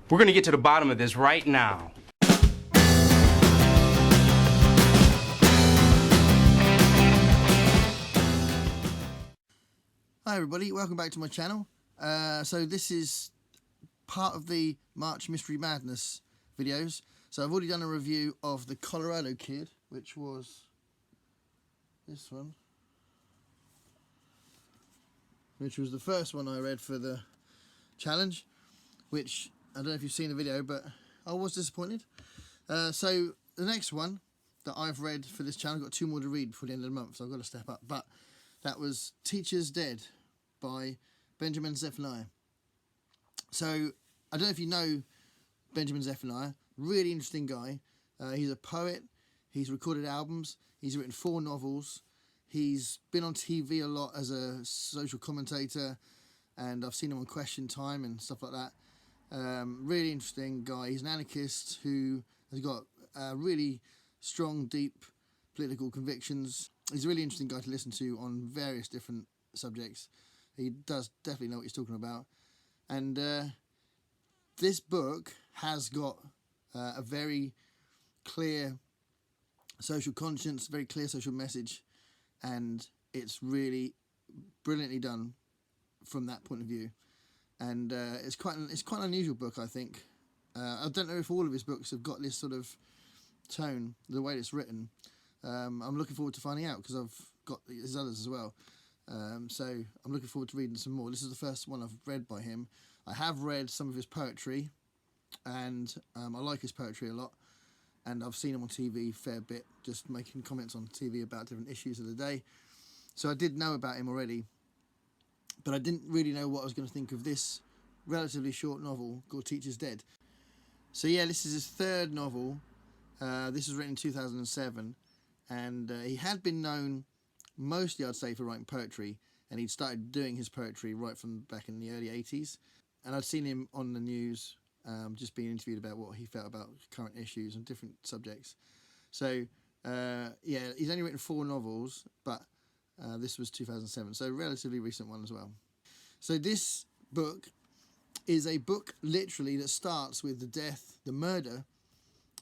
We're gonna get to the bottom of this right now. Hi everybody, welcome back to my channel. So this is part of the March Mystery Madness videos. So I've already done a review of the Colorado Kid, which was this one, which was the first one I read for the challenge, which I don't know if you've seen the video, but I was disappointed. So the next one that I've read for this channel, I've got 2 more to read before the end of the month, so I've got to step up, but that was Teacher's Dead by Benjamin Zephaniah. So I don't know if you know Benjamin Zephaniah, really interesting guy. He's a poet, he's recorded albums, he's written 4 novels, he's been on TV a lot as a social commentator, and I've seen him on Question Time and stuff like that. Really interesting guy. He's an anarchist who has got really strong, deep political convictions. He's a really interesting guy to listen to on various different subjects. He does definitely know what he's talking about. And this book has got a very clear social conscience, very clear social message, and it's really brilliantly done from that point of view. And it's quite an unusual book, I think. I don't know if all of his books have got this sort of tone, the way it's written. I'm looking forward to finding out, because I've got his others as well. So I'm looking forward to reading some more. This is the first one I've read by him. I have read some of his poetry, and I like his poetry a lot. And I've seen him on TV a fair bit, just making comments on TV about different issues of the day. So I did know about him already, but I didn't really know what I was going to think of this relatively short novel called Teacher's Dead. So yeah, this is his 3rd novel. This was written in 2007, and he had been known mostly, I'd say, for writing poetry, and he'd started doing his poetry right from back in the early 80s. And I'd seen him on the news, just being interviewed about what he felt about current issues and different subjects. So yeah, he's only written 4 novels, but this was 2007, so a relatively recent one as well. So this book is a book literally that starts with the murder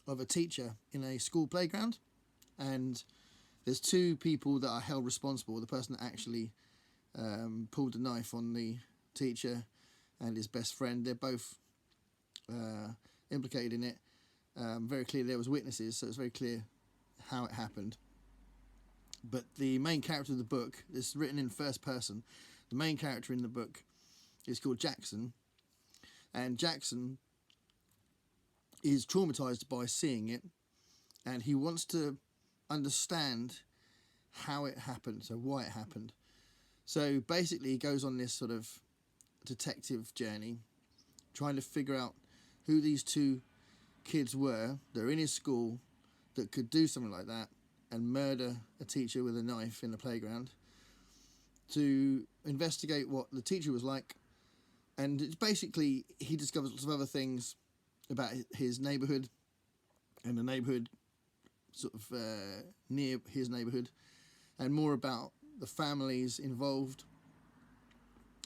of a teacher in a school playground, and there's 2 people that are held responsible. The person that actually pulled the knife on the teacher and his best friend, they're both implicated in it. Very clear there was witnesses, so it's very clear how it happened. But the main character of the book is written in first person. The main character in the book is called Jackson, and Jackson is traumatized by seeing it, and he wants to understand how it happened, so why it happened. So basically he goes on this sort of detective journey, trying to figure out who these 2 kids were that are in his school that could do something like that and murder a teacher with a knife in the playground, to investigate what the teacher was like. And it's basically, he discovers lots of other things about his neighbourhood and the neighbourhood sort of near his neighbourhood, and more about the families involved.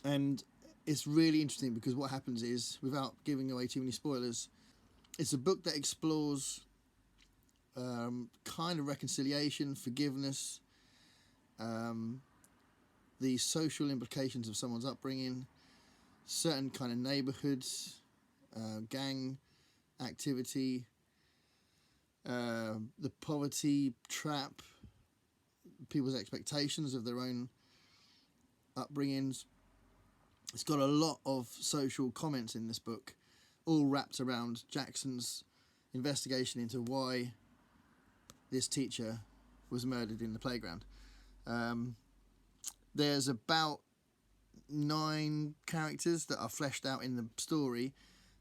And it's really interesting because what happens is, without giving away too many spoilers, it's a book that explores kind of reconciliation, forgiveness, the social implications of someone's upbringing, certain kind of neighbourhoods, gang activity, the poverty trap, people's expectations of their own upbringings. It's got a lot of social comments in this book, all wrapped around Jackson's investigation into why this teacher was murdered in the playground. There's about 9 characters that are fleshed out in the story,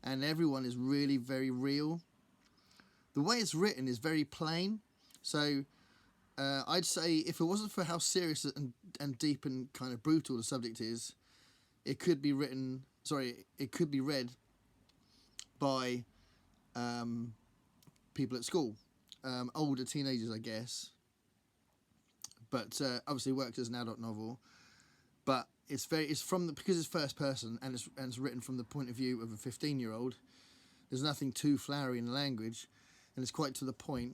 and everyone is really very real. The way it's written is very plain, so I'd say if it wasn't for how serious and deep and kind of brutal the subject is, it could be read by people at school, older teenagers, I guess. But obviously works as an adult novel. But because it's first person and it's written from the point of view of a 15-year-old. There's nothing too flowery in the language, and it's quite to the point,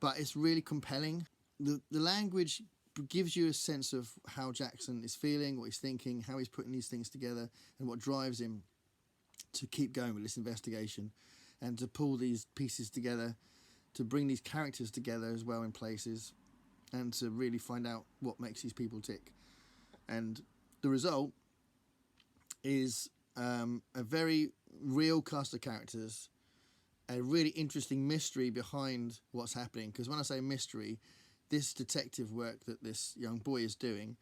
but it's really compelling. The language gives you a sense of how Jackson is feeling, what he's thinking, how he's putting these things together, and what drives him to keep going with this investigation and to pull these pieces together, to bring these characters together as well in places, and to really find out what makes these people tick. And the result is a very real cast of characters, a really interesting mystery behind what's happening. Because when I say mystery, this detective work that this young boy is doing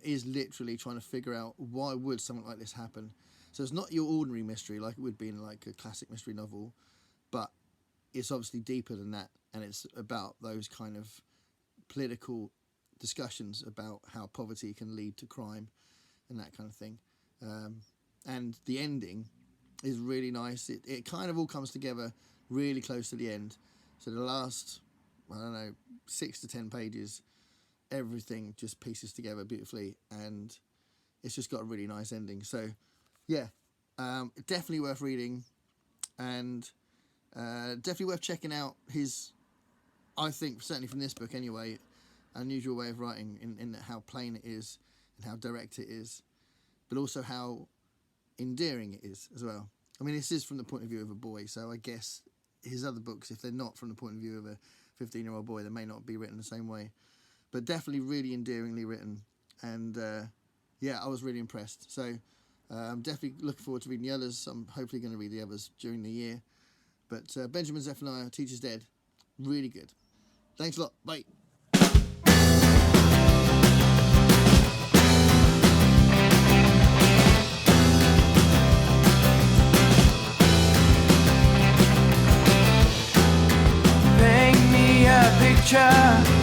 is literally trying to figure out why would something like this happen. So it's not your ordinary mystery like it would be in like a classic mystery novel, but it's obviously deeper than that, and it's about those kind of political discussions about how poverty can lead to crime and that kind of thing. And the ending is really nice. It kind of all comes together really close to the end. So the last, I don't know, 6 to 10 pages, everything just pieces together beautifully, and it's just got a really nice ending. So yeah, definitely worth reading, and definitely worth checking out his, I think, certainly from this book anyway, unusual way of writing in how plain it is and how direct it is, but also how endearing it is as well. I mean, this is from the point of view of a boy, so I guess his other books, if they're not from the point of view of a 15-year-old boy, they may not be written the same way, but definitely really endearingly written. And yeah, I was really impressed. So I'm definitely looking forward to reading the others. I'm hopefully going to read the others during the year. But Benjamin Zephaniah, Teacher's Dead, really good. Thanks a lot. Bye. Paint me a picture